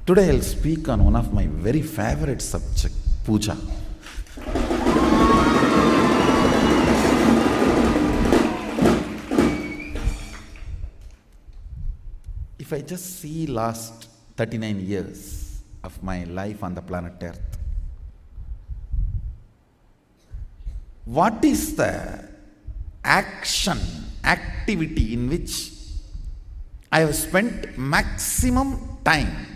Today I'll speak on one of my very favorite subject, puja. If I just see last 39 years of my life on the planet Earth, what is the activity in which I have spent maximum time?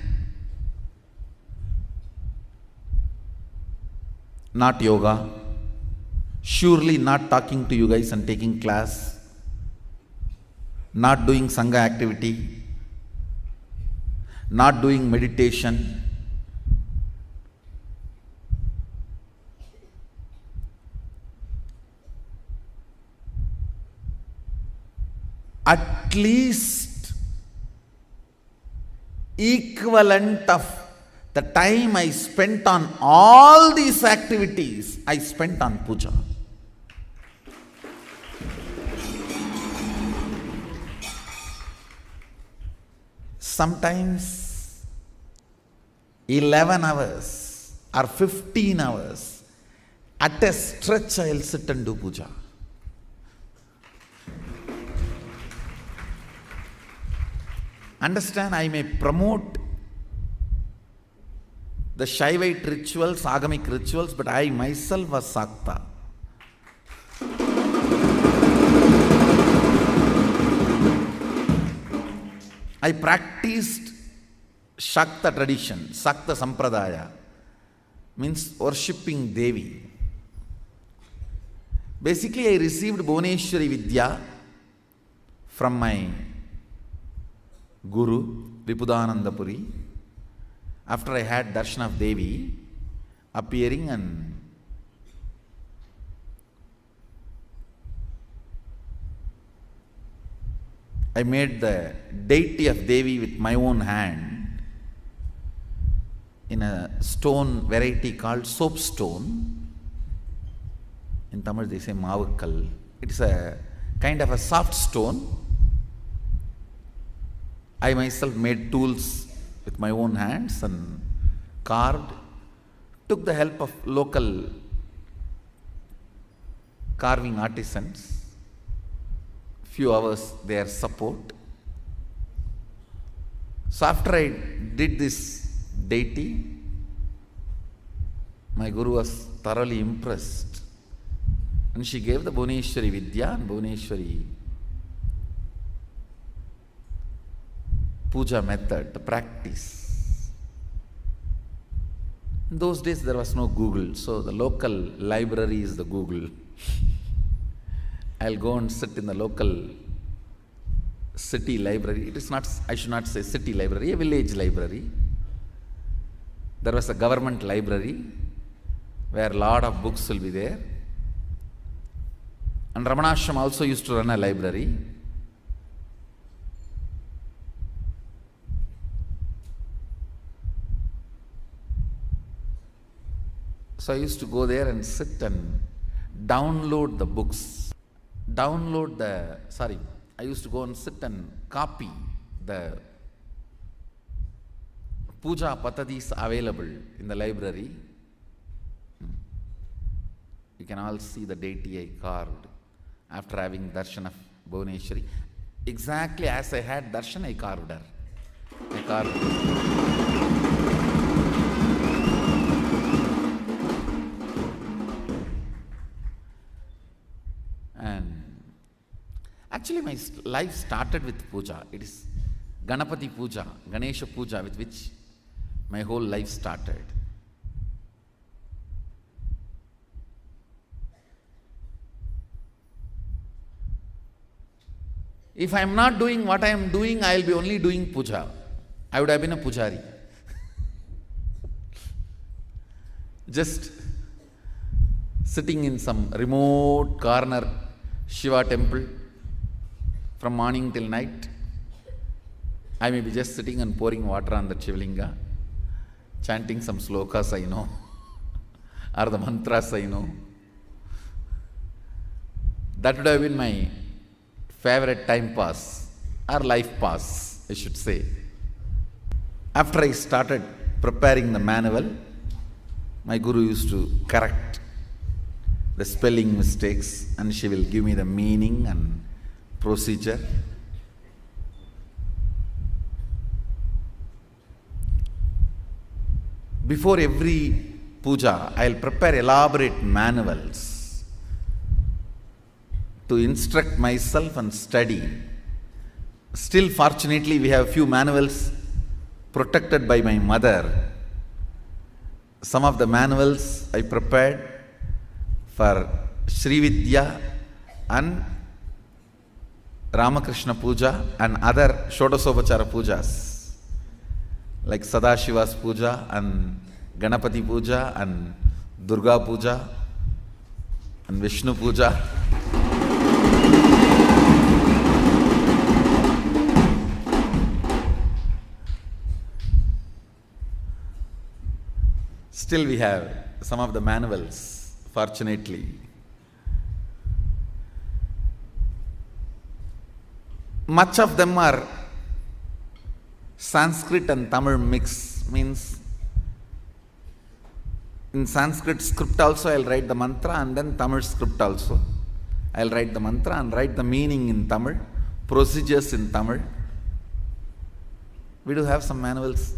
Not yoga, surely not talking to you guys and taking class, not doing Sangha activity, not doing meditation, at least equivalent of the time I spent on all these activities, I spent on puja. Sometimes 11 hours or 15 hours at a stretch I'll sit and do puja. Understand, I may promote the Shaivite rituals, Agamic rituals, but I myself was Sakta. I practiced Shakta tradition, Sakta Sampradaya, means worshipping Devi. Basically, I received Bhuvaneshwari Vidya from my Guru, Vipudanandapuri. After I had darshan of Devi appearing, and I made the deity of Devi with my own hand in a stone variety called soapstone. In Tamil they say Mavakkal. It is a kind of a soft stone. I myself made tools with my own hands and carved, took the help of local carving artisans, few hours their support. So after I did this deity, my Guru was thoroughly impressed, and she gave the Bhuvaneshwari Vidya and Bhuvaneshwari puja method, the practice. In those days there was no Google, so the local library is the Google. I'll go and sit in the local city library. It is not, I should not say city library, a village library. There was a government library where a lot of books will be there. And Ramanashram also used to run a library. So I used to go there and sit and download the books. I used to go and sit and copy the puja patadis available in the library. You can all see the deity I carved after having darshan of Bhuvaneshwari. Exactly as I had darshan, I carved her. Actually, my life started with puja. It is Ganapati puja, Ganesha puja, with which my whole life started. If I am not doing what I am doing, I will be only doing puja. I would have been a pujari. Just sitting in some remote corner Shiva temple from morning till night. I may be just sitting and pouring water on the Shivalinga, chanting some slokas I know, or the mantras I know. That would have been my favorite time pass, or life pass, I should say. After I started preparing the manual, my guru used to correct the spelling mistakes and she will give me the meaning and procedure. Before every puja, I will prepare elaborate manuals to instruct myself and study. Still, fortunately, we have few manuals protected by my mother. Some of the manuals I prepared for Sri Vidya and Ramakrishna Puja and other Shodasopachara Pujas like Sadashiva's Puja and Ganapati Puja and Durga Puja and Vishnu Puja. Still we have some of the manuals, fortunately. Much of them are Sanskrit and Tamil mix, means in Sanskrit script also I'll write the mantra and then Tamil script also. I'll write the mantra and write the meaning in Tamil, procedures in Tamil. We do have some manuals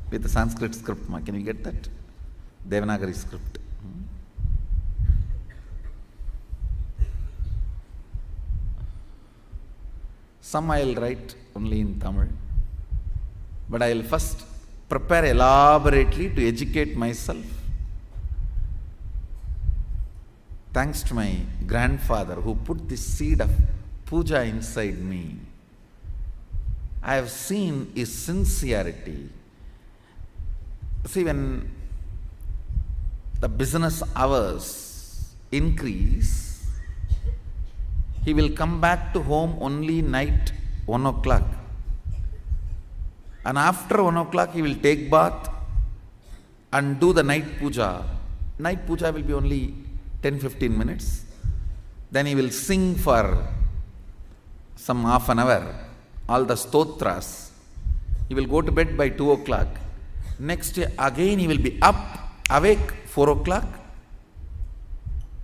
with the Sanskrit script. Can you get that? Devanagari script. Some I'll write only in Tamil. But I'll first prepare elaborately to educate myself. Thanks to my grandfather who put the seed of puja inside me, I have seen his sincerity. See, when the business hours increase, he will come back to home only night 1 o'clock. And after 1 o'clock, he will take bath and do the night puja. Night puja will be only 10-15 minutes. Then he will sing for some half an hour, all the stotras. He will go to bed by 2 o'clock. Next day again he will be awake 4 o'clock,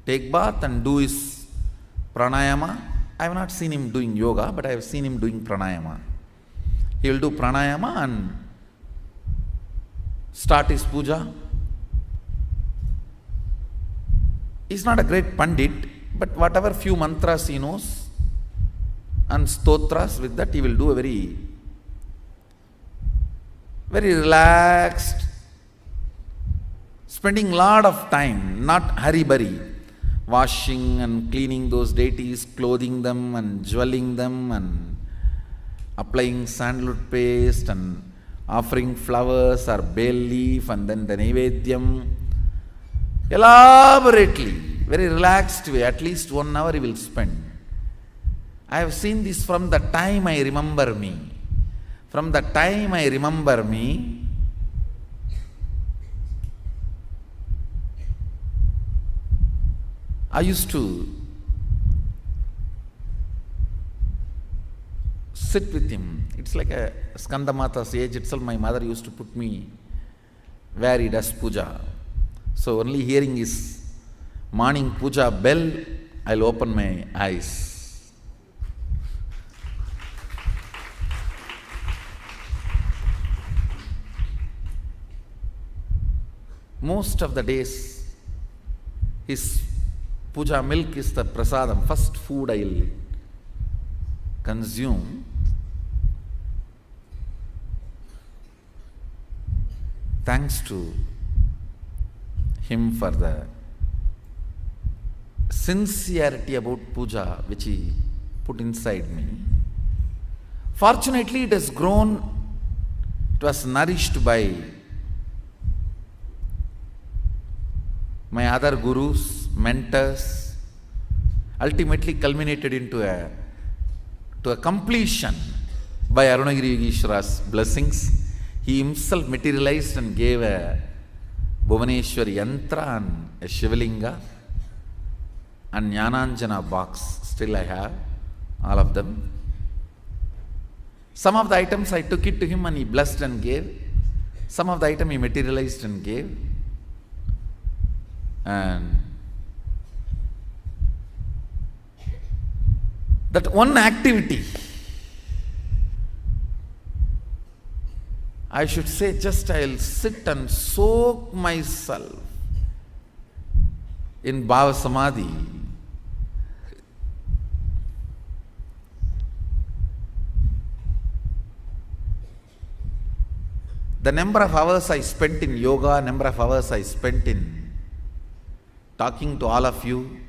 take bath and do his pranayama. I have not seen him doing yoga, but I have seen him doing pranayama. He will do pranayama and start his puja. He is not a great pandit, but whatever few mantras he knows and stotras, with that he will do a very relaxed, spending lot of time, not hurry-burry, washing and cleaning those deities, clothing them and jewelling them and applying sandalwood paste and offering flowers or bay leaf and then the Naivedyam. Elaborately, very relaxed way, at least 1 hour he will spend. I have seen this from the time I remember me. From the time I remember me, I used to sit with him. It's like a Skandamata's age itself. My mother used to put me where he does puja. So only hearing his morning puja bell, I'll open my eyes. Most of the days, his puja milk is the prasadam, first food I'll consume. Thanks to him for the sincerity about puja which he put inside me. Fortunately, it has grown, it was nourished by my other gurus, mentors, ultimately culminated into a completion by Arunagiri Yogeshwara's blessings. He himself materialized and gave a Bhuvaneshwari yantra and a Shivalinga and Jnananjana box. Still I have all of them. Some of the items I took it to him and he blessed and gave. Some of the item he materialized and gave. And that one activity, I should say, just I'll sit and soak myself in Bhava Samadhi. The number of hours I spent in yoga, number of hours I spent in talking to all of you,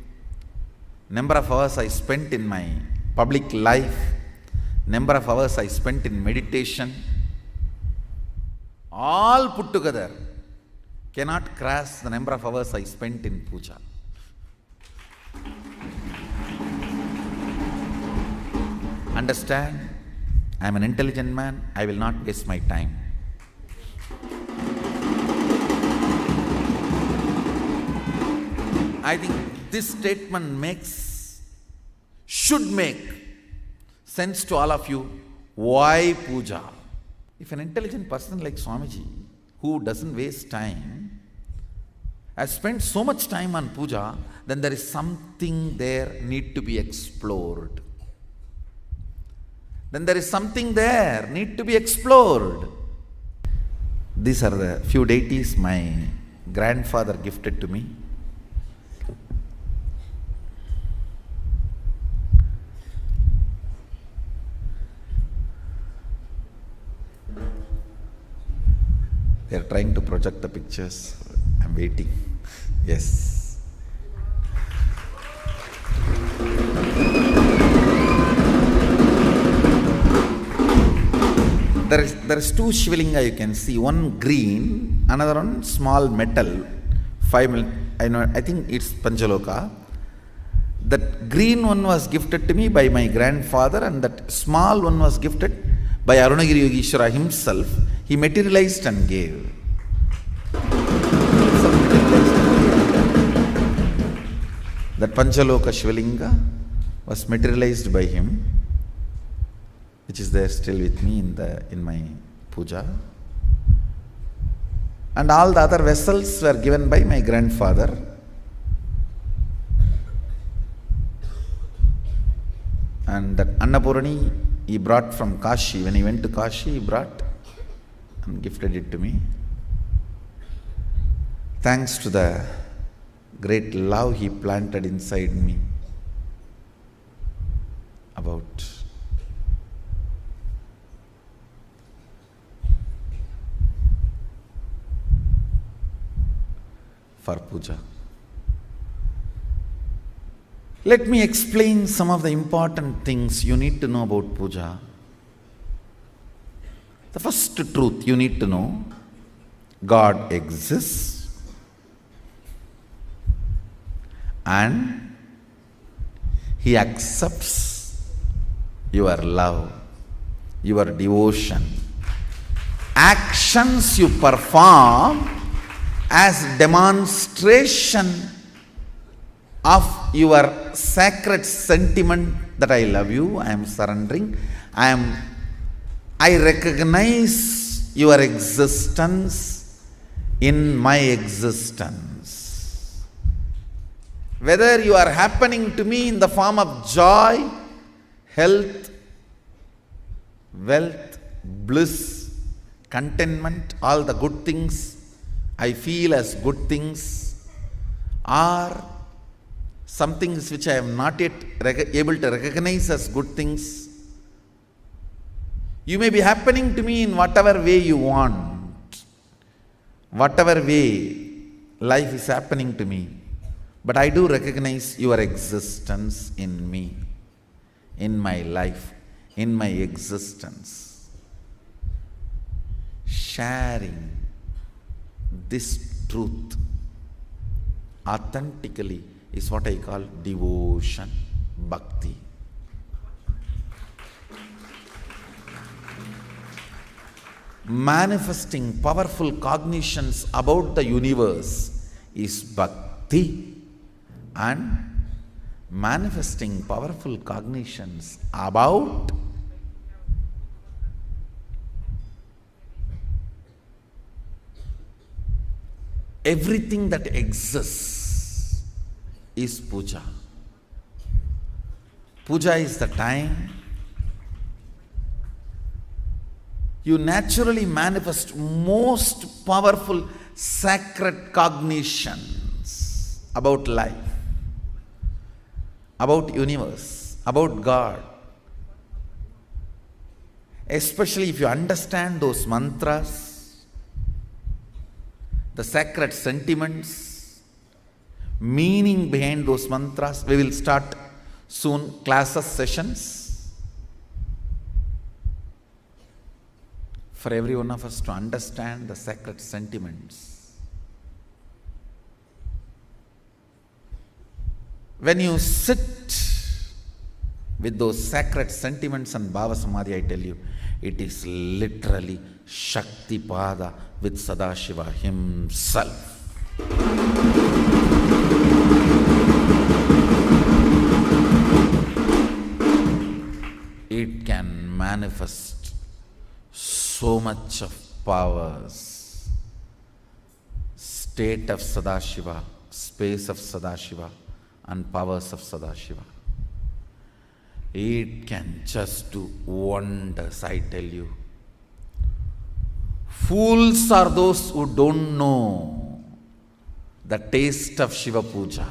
number of hours I spent in my public life, number of hours I spent in meditation, all put together cannot cross the number of hours I spent in puja. Understand? I am an intelligent man, I will not waste my time. I think this statement should make sense to all of you. Why puja? If an intelligent person like Swamiji, who doesn't waste time, has spent so much time on puja, then there is something there need to be explored. Then there is something there need to be explored. These are the few deities my grandfather gifted to me. They are trying to project the pictures. I'm waiting. Yes. There is two Shivalinga you can see. One green, another one small metal. I think it's Panchaloka. That green one was gifted to me by my grandfather, and that small one was gifted by Arunagiri Yogeshwara himself. He materialized and gave. That Panchaloka Shivalinga was materialized by him, which is there still with me in my puja. And all the other vessels were given by my grandfather. And that Annapurani he brought from Kashi. When he went to Kashi, he brought and gifted it to me. Thanks to the great love he planted inside me for puja. Let me explain some of the important things you need to know about puja. The first truth you need to know, God exists and He accepts your love, your devotion. Actions you perform as demonstration of your sacred sentiment that I love you, I am surrendering, I recognize your existence in my existence. Whether you are happening to me in the form of joy, health, wealth, bliss, contentment, all the good things I feel as good things, or some things which I am not yet able to recognize as good things. You may be happening to me in whatever way you want, whatever way life is happening to me, but I do recognize your existence in me, in my life, in my existence. Sharing this truth authentically is what I call devotion, bhakti. Manifesting powerful cognitions about the universe is bhakti, and manifesting powerful cognitions about everything that exists is puja. Puja is the time you naturally manifest most powerful sacred cognitions about life, about universe, about God. Especially if you understand those mantras, the sacred sentiments, meaning behind those mantras. We will start soon classes, sessions, for every one of us to understand the sacred sentiments. When you sit with those sacred sentiments and Bhava Samadhi, I tell you, it is literally Shaktipada with Sadashiva himself. It can manifest so much of powers, state of Sadashiva, space of Sadashiva, and powers of Sadashiva. It can just do wonders, I tell you. Fools are those who don't know the taste of Shiva Puja.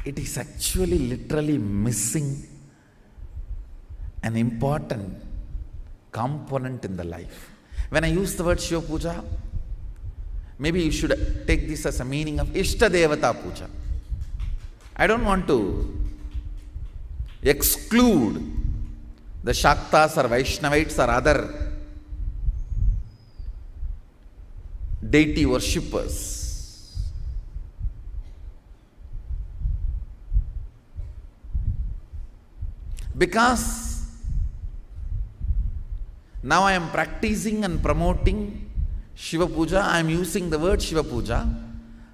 It is actually literally missing an important component in the life. When I use the word Shiva Puja, maybe you should take this as a meaning of Ishta Devata Puja. I don't want to exclude the Shaktas or Vaishnavites or other deity worshippers. Because now I am practicing and promoting Shiva Puja, I am using the word Shiva Puja.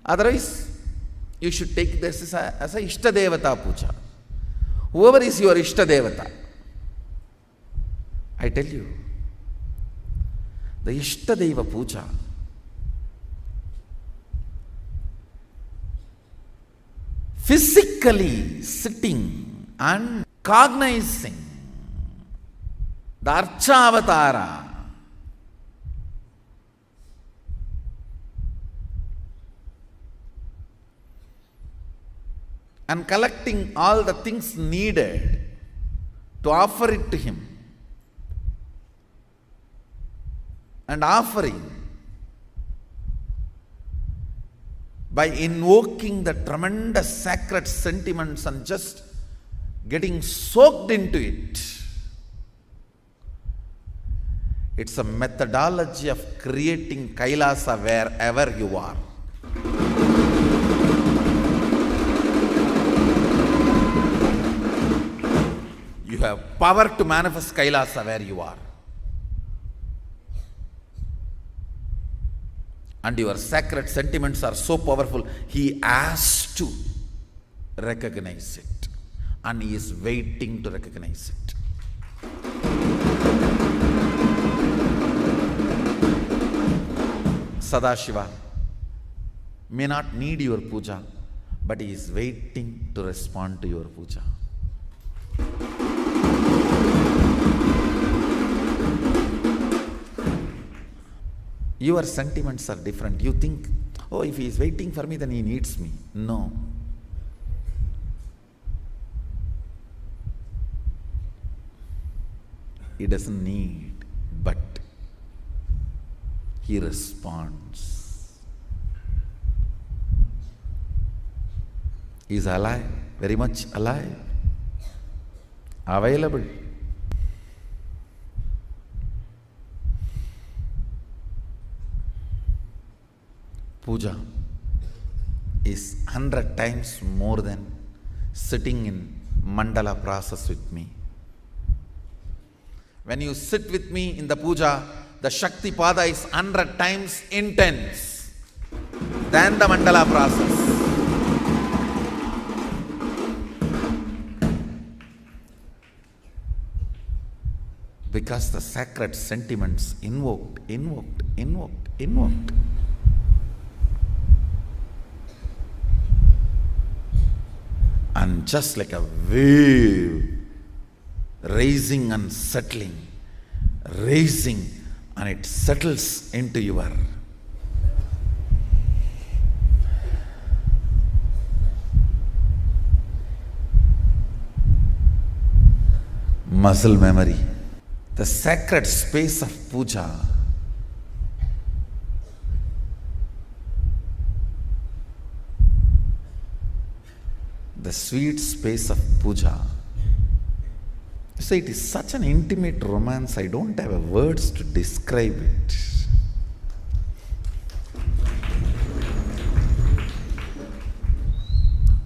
Otherwise, you should take this as a Ishta Devata Puja. Whoever is your Ishta Devata, I tell you, the Ishta Deva Puja physically sitting and cognizing the Archavatara, and collecting all the things needed to offer it to him, and offering by invoking the tremendous sacred sentiments and just getting soaked into it. It's a methodology of creating Kailasa wherever you are. You have power to manifest Kailasa where you are. And your sacred sentiments are so powerful, he has to recognize it. And he is waiting to recognize it. Sadashiva may not need your puja, but he is waiting to respond to your puja. Your sentiments are different. You think, oh, if he is waiting for me, then he needs me. No. He doesn't need, but he responds. He is alive, very much alive, available. Puja is 100 times more than sitting in mandala process with me. When you sit with me in the puja, the Shakti Pada is 100 times intense than the mandala process. because the sacred sentiments invoked. And just like a wave, rising and settling, rising, and it settles into your muscle memory. The sacred space of puja the sweet space of puja. So it is such an intimate romance, I don't have words to describe it.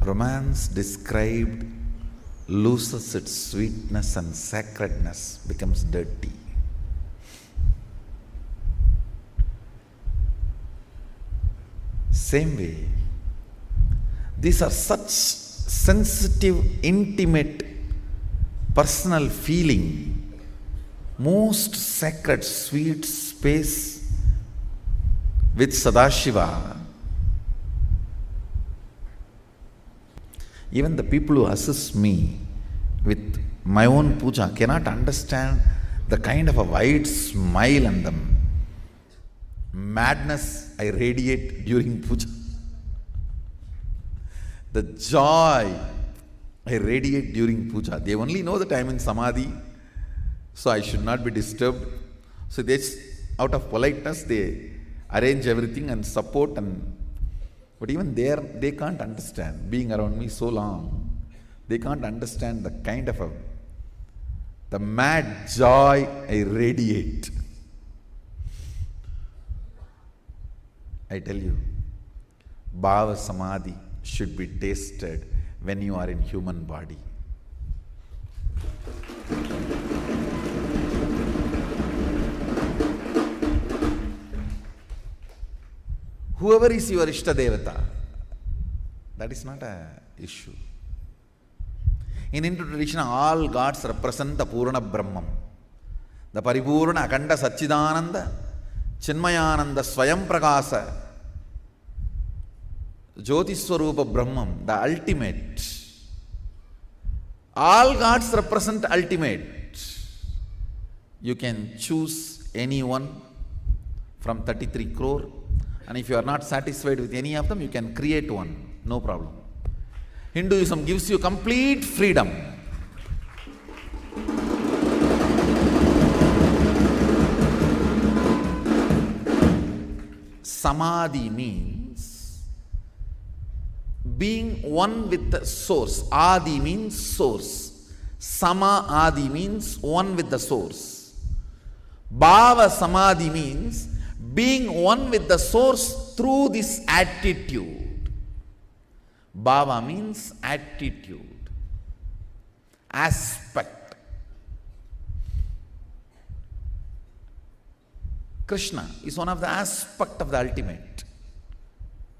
Romance described loses its sweetness and sacredness, becomes dirty. Same way, these are such sensitive, intimate, personal feeling, most sacred, sweet space with Sadashiva. Even the people who assist me with my own puja cannot understand the kind of a wide smile and the madness I radiate during puja. The joy I radiate during puja. They only know that I am in samadhi, so I should not be disturbed. So they, out of politeness, they arrange everything and support, but even there, they can't understand. Being around me so long, they can't understand the kind of the mad joy I radiate. I tell you, Bhava Samadhi should be tasted when you are in human body. Whoever is your Ishta Devata, that is not an issue. In Hindu tradition, all gods represent the Purna Brahman, the Paripurna Akanda Satchidananda, Chinmayananda Swayam Prakasa, Jyoti Swarupa Brahman, the ultimate. All gods represent ultimate. You can choose anyone from 33 crore, and if you are not satisfied with any of them, you can create one, no problem. Hinduism gives you complete freedom. Samadhi means being one with the source. Adi means source. Sama Adi means one with the source. Bhava Samadhi means being one with the source through this attitude. Bhava means attitude, aspect. Krishna is one of the aspect of the ultimate.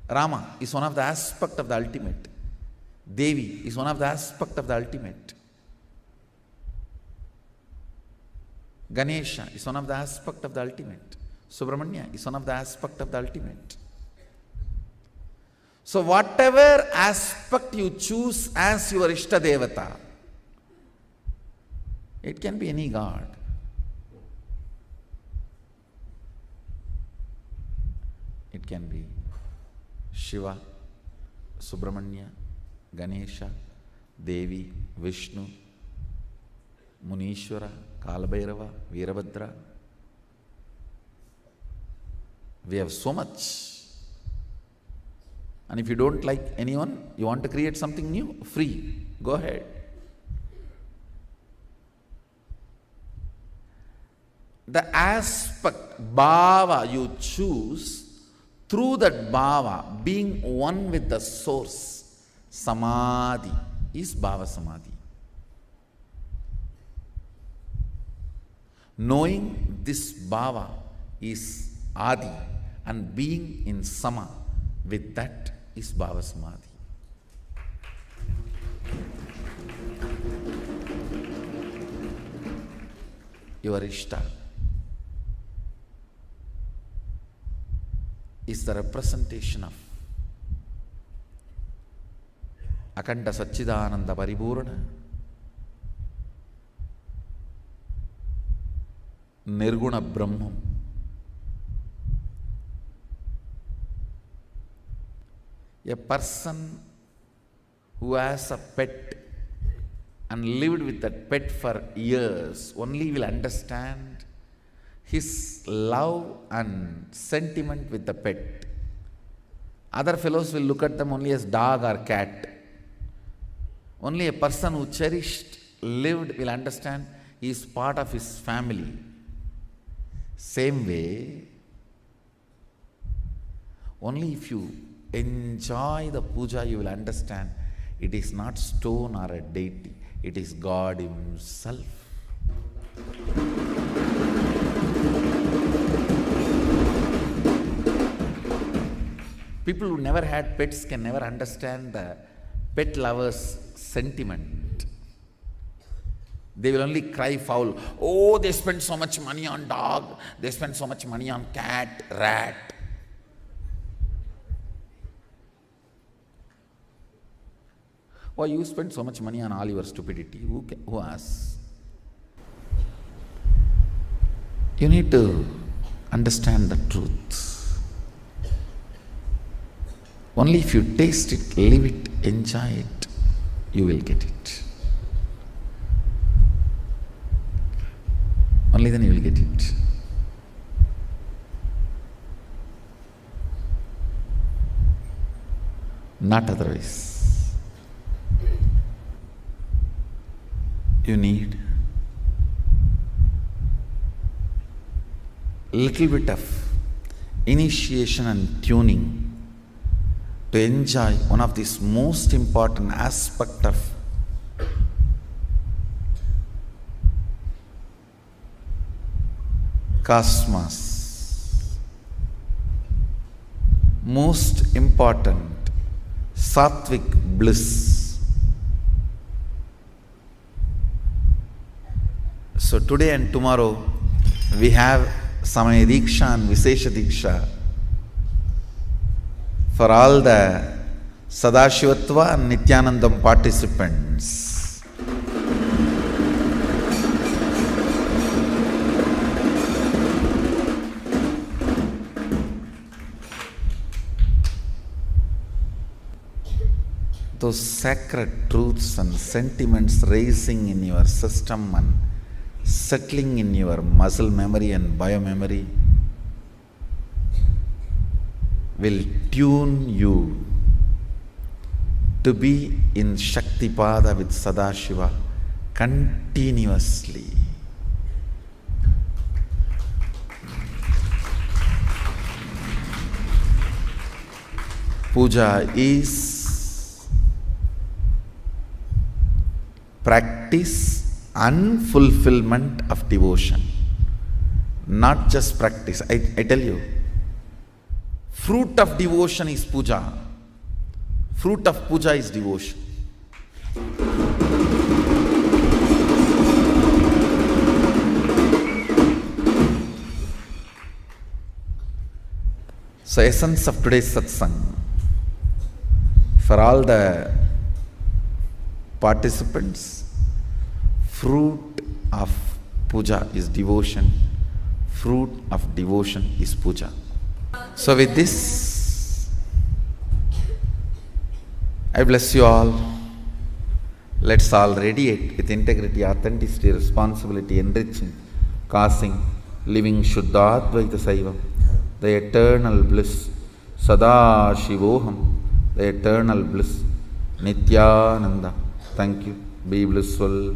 Rama is one of the aspect of the ultimate. Devi is one of the aspect of the ultimate. Ganesha is one of the aspect of the ultimate. Subramanya is one of the aspect of the ultimate. So whatever aspect you choose as your Ishta Devata, it can be any god. It can be Shiva, Subramanya, Ganesha, Devi, Vishnu, Munishwara, Kalabhairava, Veerabhadra. We have so much. And if you don't like anyone, you want to create something new, free, go ahead. The aspect, bhava, you choose, through that bhava, being one with the source, samadhi, is bhava samadhi. Knowing this bhava is adi and being in sama with that is bhava samadhi. your Ishta, is the representation of Akanta Satchidananda Paripurna, Nirguna Brahman. A person who has a pet and lived with that pet for years only will understand his love and sentiment with the pet. Other fellows will look at them only as dog or cat. Only a person who cherished, lived will understand he is part of his family. Same way, only if you enjoy the puja, you will understand it is not stone or a deity, it is God Himself. People who never had pets can never understand the pet lover's sentiment. They will only cry foul. Oh, they spend so much money on dog, they spend so much money on cat, rat. Why you spend so much money on all your stupidity? Who asks? You need to understand the truth. Only if you taste it, live it, enjoy it, you will get it. Only then you will get it. Not otherwise. You need a little bit of initiation and tuning to enjoy one of these most important aspects of cosmos, most important sattvic bliss. So today and tomorrow we have Samaya Diksha and Vishesha Diksha for all the Sadashivatva and Nityanandam participants. Those sacred truths and sentiments rising in your system and settling in your muscle memory and biomemory will tune you to be in Shaktipada with Sadashiva continuously. Puja is practice and fulfillment of devotion. Not just practice. I tell you, fruit of devotion is puja. Fruit of puja is devotion. So, essence of today's satsang, for all the participants, fruit of puja is devotion. Fruit of devotion is puja. So with this, I bless you all. Let's all radiate with integrity, authenticity, responsibility, enriching, causing, living Shuddhadvaita Saivam, the eternal bliss, Sadashivoham, the eternal bliss, Nityananda. Thank you. Be blissful.